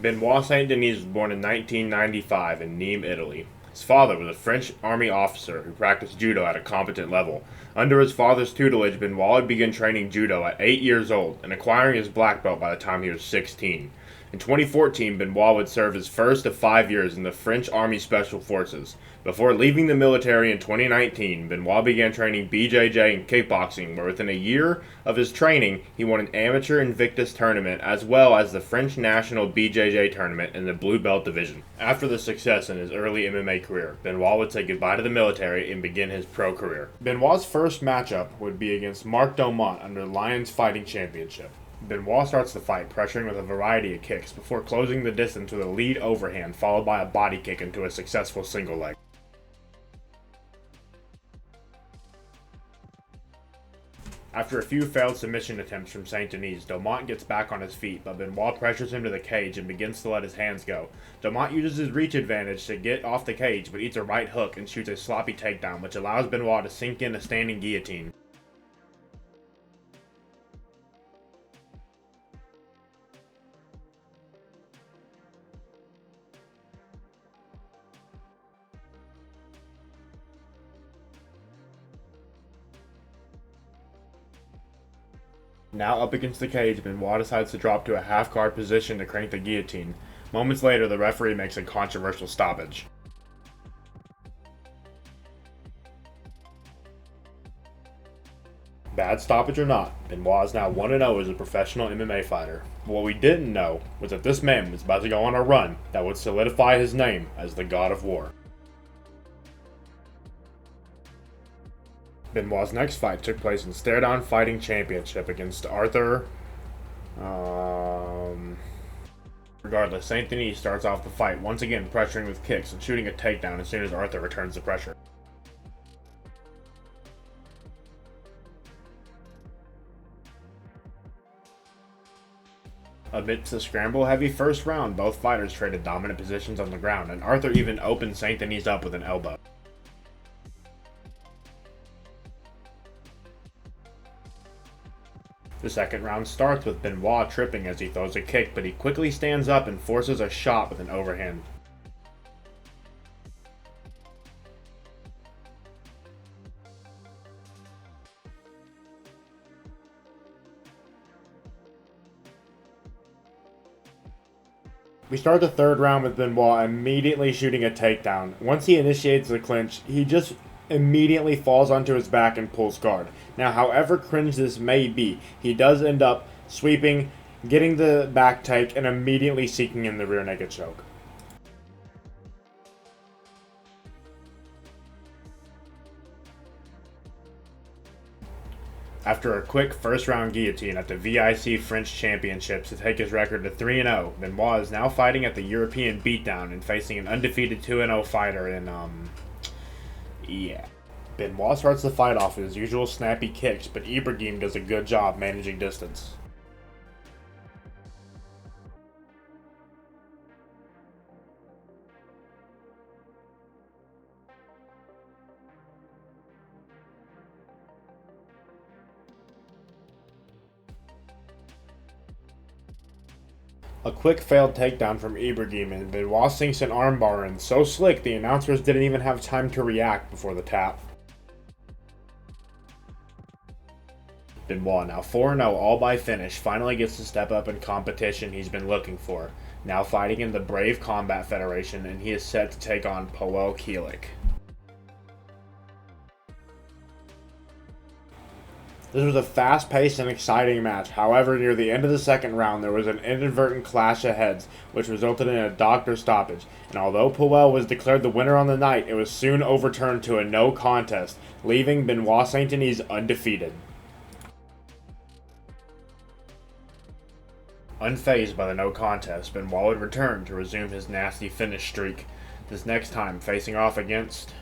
Benoit Saint-Denis was born in 1995 in Nîmes, Italy. His father was a French army officer who practiced judo at a competent level. Under his father's tutelage, Benoit would begin training judo at 8 years old and acquiring his black belt by the time he was 16. In 2014, Benoit would serve his first of 5 years in the French Army Special Forces. Before leaving the military in 2019, Benoit began training BJJ and kickboxing, where within a year of his training, he won an amateur Invictus tournament as well as the French National BJJ tournament in the Blue Belt division. After the success in his early MMA career, Benoit would say goodbye to the military and begin his pro career. Benoit's first matchup would be against Marc Domont under the Lions Fighting Championship. Benoit starts the fight, pressuring with a variety of kicks, before closing the distance with a lead overhand, followed by a body kick into a successful single leg. After a few failed submission attempts from Saint-Denis, Domont gets back on his feet, but Benoit pressures him to the cage and begins to let his hands go. Domont uses his reach advantage to get off the cage, but eats a right hook and shoots a sloppy takedown, which allows Benoit to sink in a standing guillotine. Now up against the cage, Benoit decides to drop to a half-guard position to crank the guillotine. Moments later, the referee makes a controversial stoppage. Bad stoppage or not, Benoit is now 1-0 as a professional MMA fighter. But what we didn't know was that this man was about to go on a run that would solidify his name as the God of War. Benoit's next fight took place in Stare-Down Fighting Championship against Arthur. Regardless, Saint-Denis starts off the fight once again pressuring with kicks and shooting a takedown as soon as Arthur returns the pressure. Amidst the scramble-heavy first round, both fighters traded dominant positions on the ground, and Arthur even opened Saint-Denis up with an elbow. The second round starts with Benoit tripping as he throws a kick, but he quickly stands up and forces a shot with an overhand. We start the third round with Benoit immediately shooting a takedown. Once he initiates the clinch, he just immediately falls onto his back and pulls guard. Now, however cringe this may be, he does end up sweeping, getting the back take, and immediately seeking in the rear naked choke. After a quick first-round guillotine at the VIC French Championships to take his record to 3-0, Benoit is now fighting at the European Beatdown and facing an undefeated 2-0 fighter in, Benoit starts the fight off with his usual snappy kicks, but Ibrahim does a good job managing distance. A quick failed takedown from Ibrahim, and Benoit sinks an armbar in so slick the announcers didn't even have time to react before the tap. Benoit, now 4-0 all by finish, finally gets to step up in competition he's been looking for. Now fighting in the Brave Combat Federation, and he is set to take on Powell Kielik. This was a fast-paced and exciting match. However, near the end of the second round, there was an inadvertent clash of heads, which resulted in a doctor stoppage. And although Powell was declared the winner on the night, it was soon overturned to a no contest, leaving Benoit Saint-Denis undefeated. Unfazed by the no contest, Benoit would return to resume his nasty finish streak. This next time, facing off against...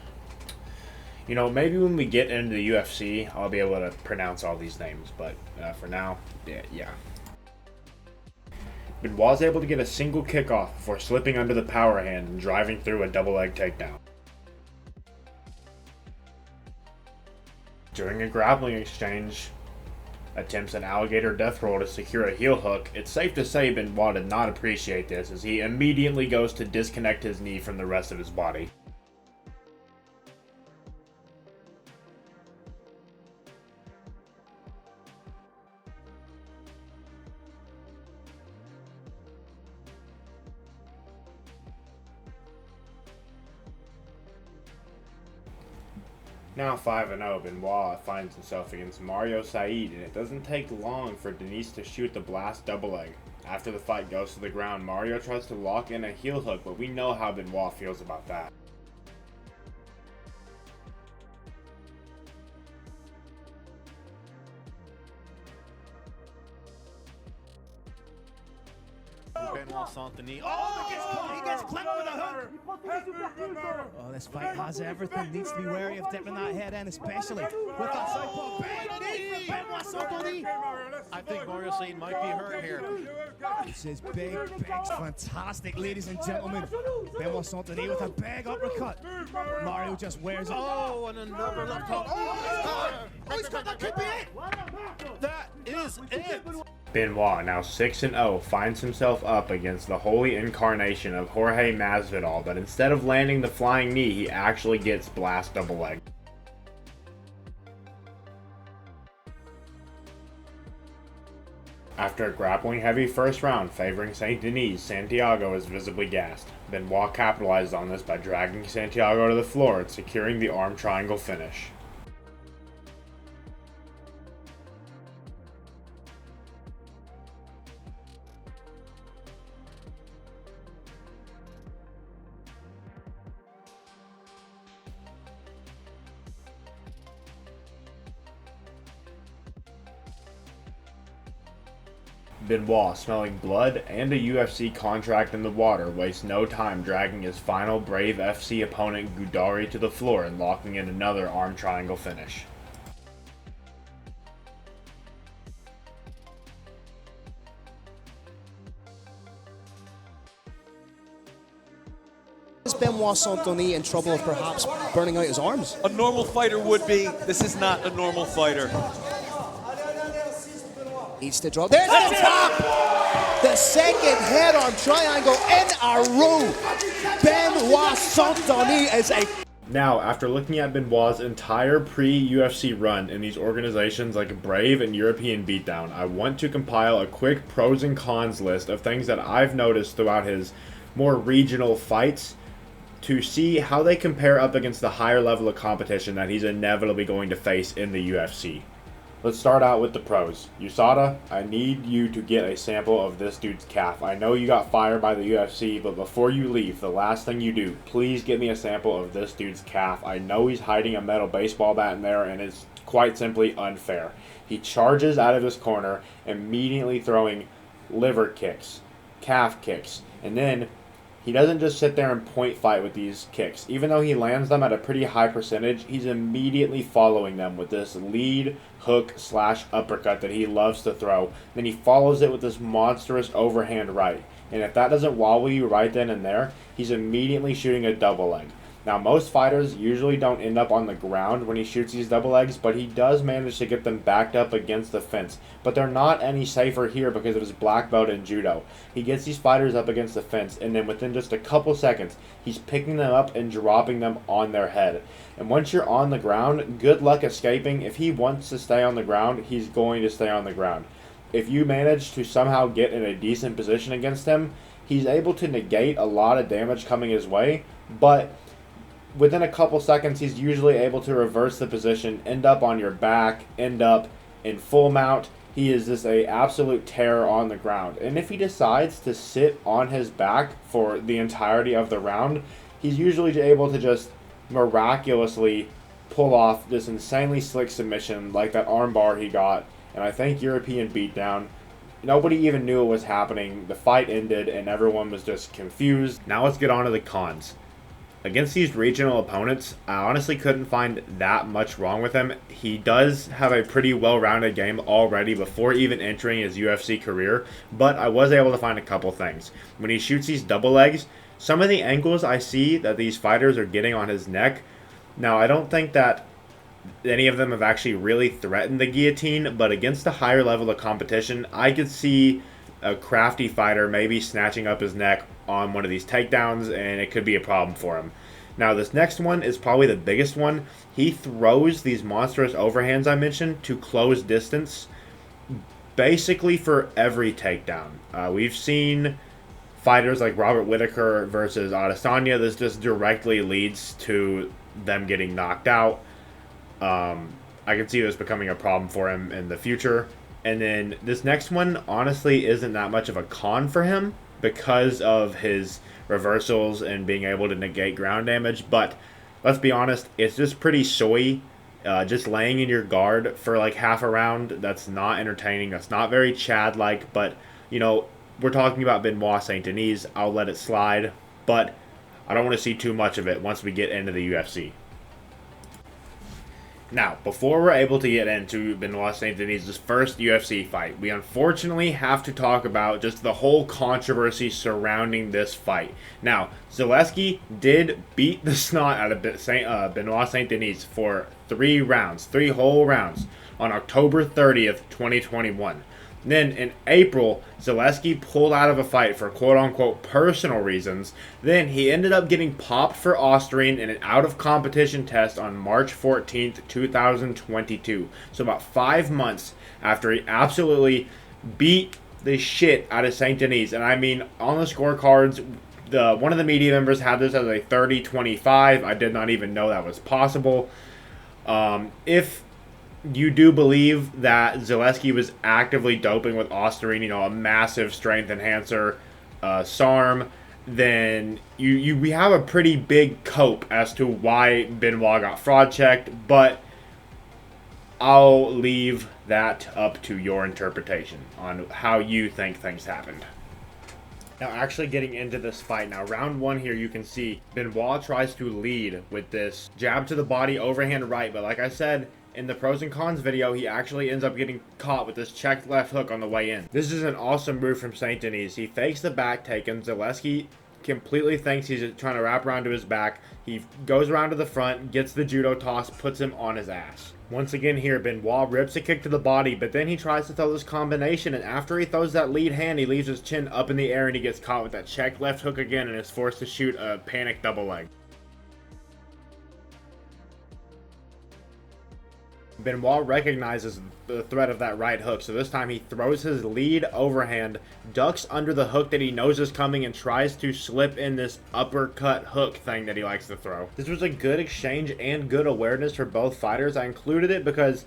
maybe when we get into the UFC, I'll be able to pronounce all these names, but for now, yeah. Benoit was able to get a single kick off before slipping under the power hand and driving through a double leg takedown. During a grappling exchange, attempts an alligator death roll to secure a heel hook. It's safe to say Benoit did not appreciate this, as he immediately goes to disconnect his knee from the rest of his body. Now 5-0, Benoit finds himself against Mario Said, and it doesn't take long for Denis to shoot the blast double leg. After the fight goes to the ground, Mario tries to lock in a heel hook, but we know how Benoit feels about that. Benoit Saint-Denis. Oh, he gets clipped with a hook. Oh, this fight has everything. Needs to be wary of dipping that head in, especially with that southpaw. Big knee from Benoit Saint-Denis. I think Mario Saint might be hurt here. This is big, fantastic, ladies and gentlemen. Benoit Saint-Denis with a big uppercut. Mario just wears it. Oh, and another left hook. Oh, he's got that could be it. That is it. Benoit, now 6-0, finds himself up against the holy incarnation of Jorge Masvidal, but instead of landing the flying knee, he actually gets blast double leg. After a grappling heavy first round favoring Saint-Denis, Santiago is visibly gassed. Benoit capitalized on this by dragging Santiago to the floor and securing the arm triangle finish. Benoit, smelling blood and a UFC contract in the water, wastes no time dragging his final Brave FC opponent Gudari to the floor and locking in another arm triangle finish. Is Benoit Saint-Denis in trouble of perhaps burning out his arms? A normal fighter would be. This is not a normal fighter. Needs to draw. There's the top! The second head on triangle in a row. Benoit Saint-Denis is a... Now, after looking at Benoit's entire pre-UFC run in these organizations like Brave and European Beatdown, I want to compile a quick pros and cons list of things that I've noticed throughout his more regional fights to see how they compare up against the higher level of competition that he's inevitably going to face in the UFC. Let's start out with the pros. USADA, I need you to get a sample of this dude's calf. I know you got fired by the UFC, but before you leave, the last thing you do, please get me a sample of this dude's calf. I know he's hiding a metal baseball bat in there, and it's quite simply unfair. He charges out of his corner, immediately throwing liver kicks, calf kicks, and then he doesn't just sit there and point fight with these kicks. Even though he lands them at a pretty high percentage, he's immediately following them with this lead hook / uppercut that he loves to throw. Then he follows it with this monstrous overhand right. And if that doesn't wobble you right then and there, he's immediately shooting a double leg. Now, most fighters usually don't end up on the ground when he shoots these double legs, but he does manage to get them backed up against the fence. But they're not any safer here because of his black belt in judo. He gets these fighters up against the fence, and then within just a couple seconds, he's picking them up and dropping them on their head. And once you're on the ground, good luck escaping. If he wants to stay on the ground, he's going to stay on the ground. If you manage to somehow get in a decent position against him, he's able to negate a lot of damage coming his way, but within a couple seconds, he's usually able to reverse the position, end up on your back, end up in full mount. He is just a absolute terror on the ground. And if he decides to sit on his back for the entirety of the round, he's usually able to just miraculously pull off this insanely slick submission like that armbar he got. And I think European Beatdown. Nobody even knew it was happening. The fight ended and everyone was just confused. Now let's get on to the cons. Against these regional opponents, I honestly couldn't find that much wrong with him. He does have a pretty well-rounded game already before even entering his UFC career, but I was able to find a couple things. When he shoots these double legs, some of the angles I see that these fighters are getting on his neck, now I don't think that any of them have actually really threatened the guillotine, but against a higher level of competition, I could see a crafty fighter maybe snatching up his neck on one of these takedowns, and it could be a problem for him. Now, this next one is probably the biggest one. He throws these monstrous overhands I mentioned to close distance, basically for every takedown. We've seen fighters like Robert Whittaker versus Adesanya. This just directly leads to them getting knocked out. I can see this becoming a problem for him in the future. And then this next one, honestly, isn't that much of a con for him because of his reversals and being able to negate ground damage. But let's be honest, it's just pretty soy. Just laying in your guard for like half a round, that's not entertaining. That's not very Chad-like. But, you know, we're talking about Benoit Saint-Denis. I'll let it slide. But I don't want to see too much of it once we get into the UFC. Now, before we're able to get into Benoit Saint-Denis' first UFC fight, we unfortunately have to talk about just the whole controversy surrounding this fight. Now, Zaleski did beat the snot out of Benoit Saint-Denis for 3 rounds, 3 whole rounds, on October 30th, 2021. Then, in April, Zaleski pulled out of a fight for quote-unquote personal reasons. Then, he ended up getting popped for Austrian in an out-of-competition test on March 14th, 2022. So, about 5 months after he absolutely beat the shit out of Saint-Denis. And I mean, on the scorecards, one of the media members had this as a 30-25. I did not even know that was possible. If you do believe that Zaleski was actively doping with Austrian, you know, a massive strength enhancer, SARM, then we have a pretty big cope as to why Benoit got fraud checked, but I'll leave that up to your interpretation on how you think things happened. Now, actually getting into this fight. Now, round 1 here, you can see Benoit tries to lead with this jab to the body, overhand right, but like I said, in the pros and cons video, he actually ends up getting caught with this checked left hook on the way in. This is an awesome move from Saint-Denis. He fakes the back taken. Zaleski completely thinks he's trying to wrap around to his back. He goes around to the front, gets the judo toss, puts him on his ass. Once again here, Benoit rips a kick to the body, but then he tries to throw this combination, and after he throws that lead hand, he leaves his chin up in the air, and he gets caught with that checked left hook again, and is forced to shoot a panic double leg. Benoit recognizes the threat of that right hook, so this time he throws his lead overhand, ducks under the hook that he knows is coming, and tries to slip in this uppercut hook thing that he likes to throw. This was a good exchange and good awareness for both fighters. I included it because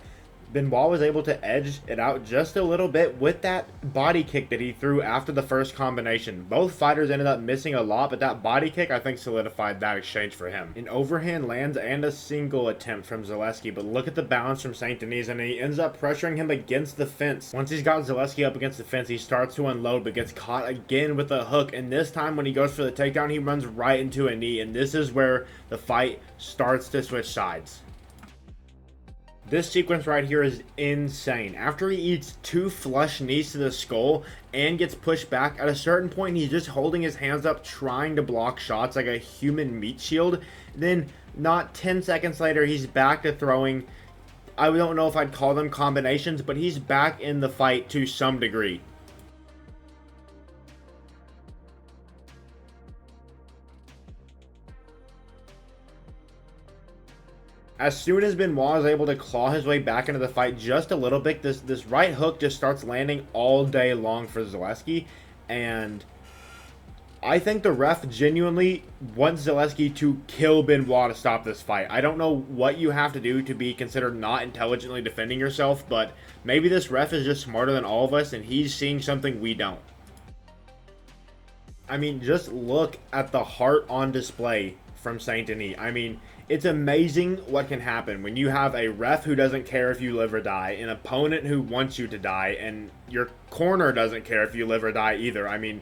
Benoit was able to edge it out just a little bit with that body kick that he threw after the first combination. Both fighters ended up missing a lot, but that body kick, I think, solidified that exchange for him. An overhand lands and a single attempt from Zaleski, but look at the balance from Saint-Denis, and he ends up pressuring him against the fence. Once he's got Zaleski up against the fence, he starts to unload, but gets caught again with a hook, and this time when he goes for the takedown, he runs right into a knee, and this is where the fight starts to switch sides. This sequence right here is insane. After he eats 2 flush knees to the skull and gets pushed back, at a certain point he's just holding his hands up trying to block shots like a human meat shield. Then not 10 seconds later he's back to throwing, I don't know if I'd call them combinations, but he's back in the fight to some degree. As soon as Benoit is able to claw his way back into the fight just a little bit, this right hook just starts landing all day long for Zaleski, and I think the ref genuinely wants Zaleski to kill Benoit to stop this fight. I don't know what you have to do to be considered not intelligently defending yourself, but maybe this ref is just smarter than all of us and he's seeing something we don't. I mean, just look at the heart on display from Saint-Denis. I mean, it's amazing what can happen when you have a ref who doesn't care if you live or die, an opponent who wants you to die, and your corner doesn't care if you live or die either. I mean,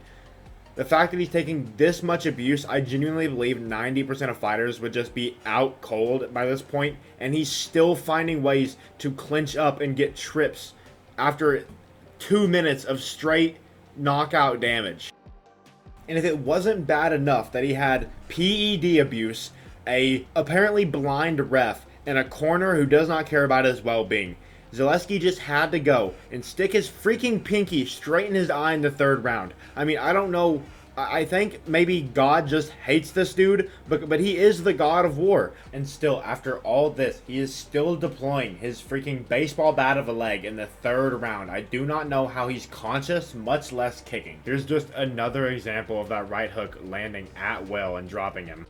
the fact that he's taking this much abuse, I genuinely believe 90% of fighters would just be out cold by this point, and he's still finding ways to clinch up and get trips after 2 minutes of straight knockout damage. And if it wasn't bad enough that he had PED abuse, a apparently blind ref, and a corner who does not care about his well-being. Zaleski just had to go and stick his freaking pinky straight in his eye in the 3rd round. I mean, I don't know. I think maybe God just hates this dude, but he is the God of war. And still, after all this, he is still deploying his freaking baseball bat of a leg in the 3rd round. I do not know how he's conscious, much less kicking. There's just another example of that right hook landing at will and dropping him.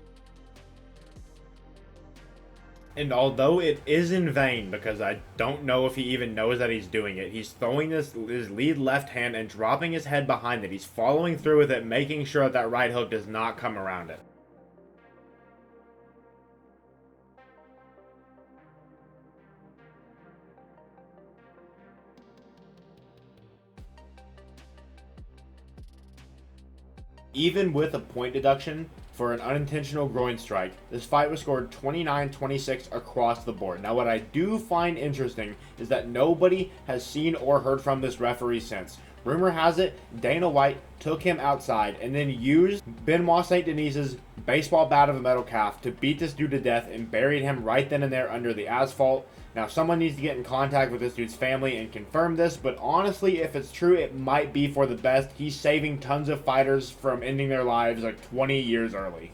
And although it is in vain, because I don't know if he even knows that he's doing it, he's throwing his lead left hand and dropping his head behind it. He's following through with it, making sure that right hook does not come around it. Even with a point deduction for an unintentional groin strike, this fight was scored 29-26 across the board. Now, what I do find interesting is that nobody has seen or heard from this referee since. Rumor has it Dana White took him outside and then used Benoit Saint-Denis' baseball bat of a metal calf to beat this dude to death and buried him right then and there under the asphalt. Now, someone needs to get in contact with this dude's family and confirm this, but honestly, if it's true, it might be for the best. He's saving tons of fighters from ending their lives like 20 years early.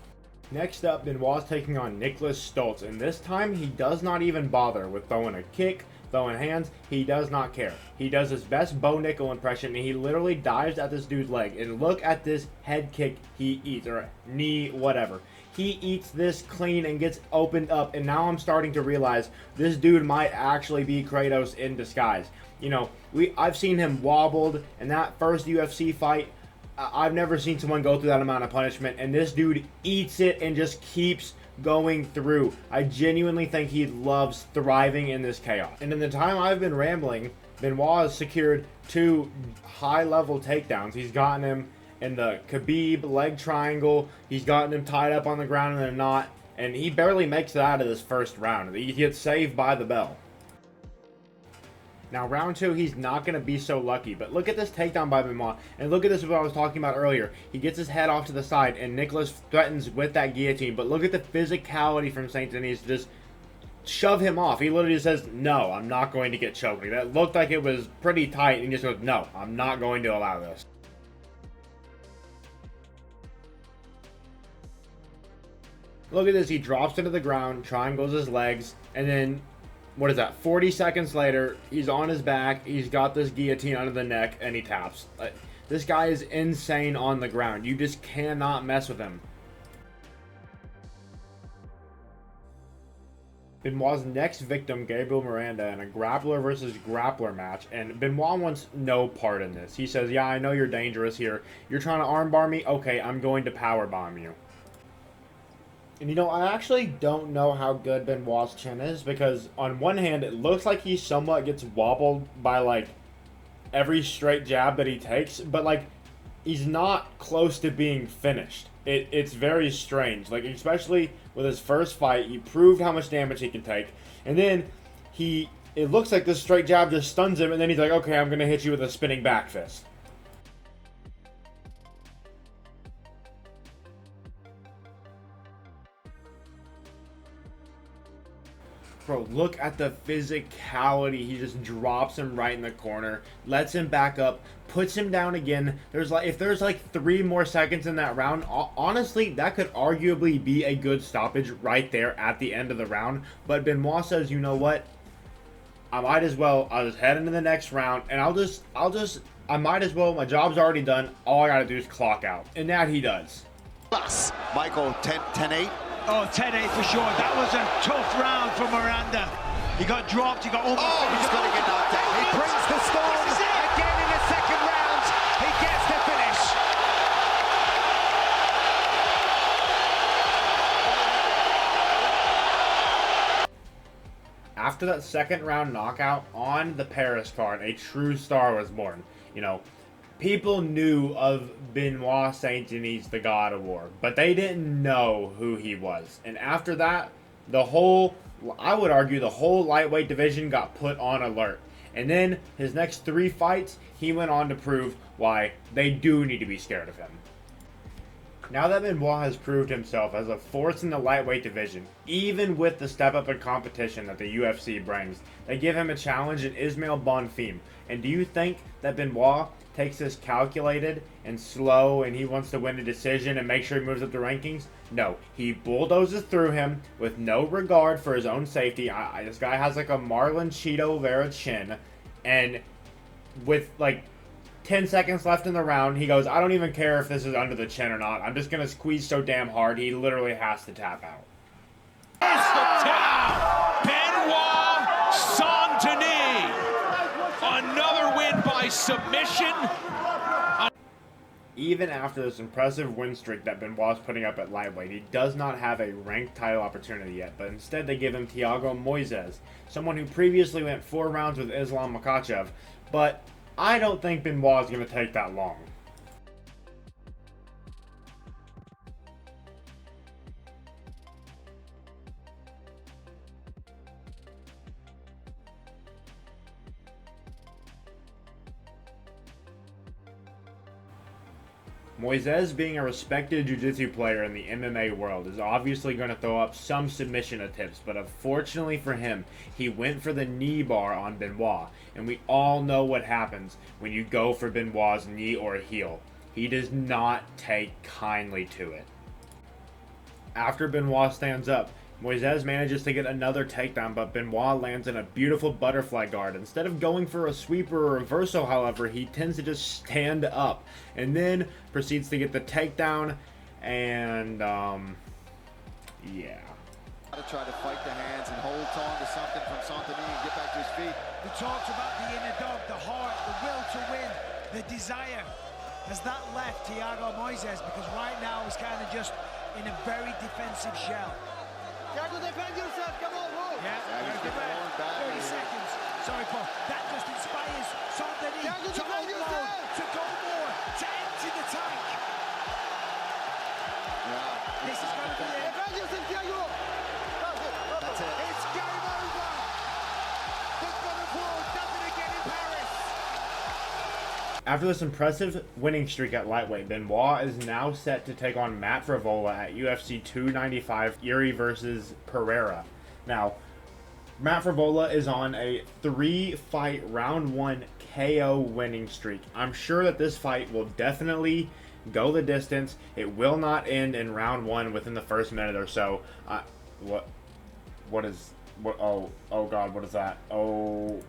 Next up, Benoit's taking on Nicholas Stoltz, and this time he does not even bother with throwing a kick, throwing hands. He does not care. He does his best Bo Nickel impression, and he literally dives at this dude's leg. And look at this head kick he eats, or knee, whatever. He eats this clean and gets opened up, and now I'm starting to realize this dude might actually be Kratos in disguise. You know, I've seen him wobbled in that first UFC fight. I've never seen someone go through that amount of punishment, and this dude eats it and just keeps going through. I genuinely think he loves thriving in this chaos. And in the time I've been rambling, Benoit has secured 2 high-level takedowns. He's gotten him in the Khabib leg triangle. He's gotten him tied up on the ground in a knot, and he barely makes it out of this first round. He gets saved by the bell. Now, round 2, he's not going to be so lucky, but look at this takedown by Benoit, and look at this, what I was talking about earlier. He gets his head off to the side, and Nicholas threatens with that guillotine, but look at the physicality from Saint-Denis to just shove him off. He literally says, no, I'm not going to get choked. That looked like it was pretty tight, and he just goes, no, I'm not going to allow this. Look at this, he drops into the ground, triangles his legs, and then, what is that, 40 seconds later, he's on his back, he's got this guillotine under the neck, and he taps. This guy is insane on the ground. You just cannot mess with him. Benoit's next victim, Gabriel Miranda, in a grappler versus grappler match, and Benoit wants no part in this. He says, yeah, I know you're dangerous here. You're trying to armbar me? Okay, I'm going to powerbomb you. And you know, I actually don't know how good Benoit's chin is, because on one hand, it looks like he somewhat gets wobbled by, like, every straight jab that he takes, but, like, he's not close to being finished. It's very strange. Like, especially with his first fight, he proved how much damage he can take, and then it looks like this straight jab just stuns him, and then he's like, okay, I'm going to hit you with a spinning back fist. Bro, look at the physicality. He just drops him right in the corner, lets him back up, puts him down again. If there's like 3 more seconds in that round, honestly, that could arguably be a good stoppage right there at the end of the round. But Benoit says, you know what? I might as well. I'll just head into the next round, and I might as well. My job's already done. All I gotta do is clock out, and that he does. Plus, Michael, 10-8. Oh, 10-8 for sure. That was a tough round for Miranda. He got dropped, he got almost... Oh, he's going to get knocked out. He brings the storm. Again in the second round, he gets the finish. After that second round knockout on the Paris card, a true star was born. You know, people knew of Benoit Saint-Denis, the God of War, but they didn't know who he was. And after that, I would argue the whole lightweight division got put on alert. And then his next 3 fights, he went on to prove why they do need to be scared of him. Now that Benoit has proved himself as a force in the lightweight division, even with the step up in competition that the UFC brings, they give him a challenge in Ismail Bonfim. And do you think that Benoit takes this calculated and slow and he wants to win a decision and make sure he moves up the rankings? No, he bulldozes through him with no regard for his own safety. This guy has like a Marlon Cheeto Vera chin, and with like 10 seconds left in the round, he goes, I don't even care if this is under the chin or not. I'm just going to squeeze so damn hard, he literally has to tap out. It's the tap! Benoit Saint-Denis! Another win by submission. Even after this impressive win streak that Benoit's putting up at lightweight, he does not have a ranked title opportunity yet, but instead they give him Thiago Moises, someone who previously went 4 rounds with Islam Makhachev, but I don't think Benoit is going to take that long. Moises, being a respected jiu-jitsu player in the MMA world, is obviously going to throw up some submission attempts, but unfortunately for him, he went for the knee bar on Benoit, and we all know what happens when you go for Benoit's knee or heel. He does not take kindly to it. After Benoit stands up, Moises manages to get another takedown, but Benoit lands in a beautiful butterfly guard. Instead of going for a sweep or a reversal, however, he tends to just stand up and then proceeds to get the takedown, and yeah. To try to fight the hands and hold on to something from Saint-Denis and get back to his feet. We talked about the inner dog, the heart, the will to win, the desire. Has that left Thiago Moises? Because right now he's kind of just in a very defensive shell. Thiago, defend yourself, come on, whoa. Yeah, he's getting worn back. 30 seconds. Sorry, Paul. That just inspires Saint-Denis Thiago, to defend unload, yourself. to go more, to empty the tank. Yeah. This is going to be it. Defend yourself, Thiago. That's it. It's game over. The Butterfly does it again in Paris. After this impressive winning streak at lightweight, Benoit is now set to take on Matt Frevola at UFC 295, Uri versus Pereira. Now, Matt Frevola is on a 3-fight round 1 KO winning streak. I'm sure that this fight will definitely go the distance. It will not end in round 1 within the first minute or so. Oh god, what is that? Oh.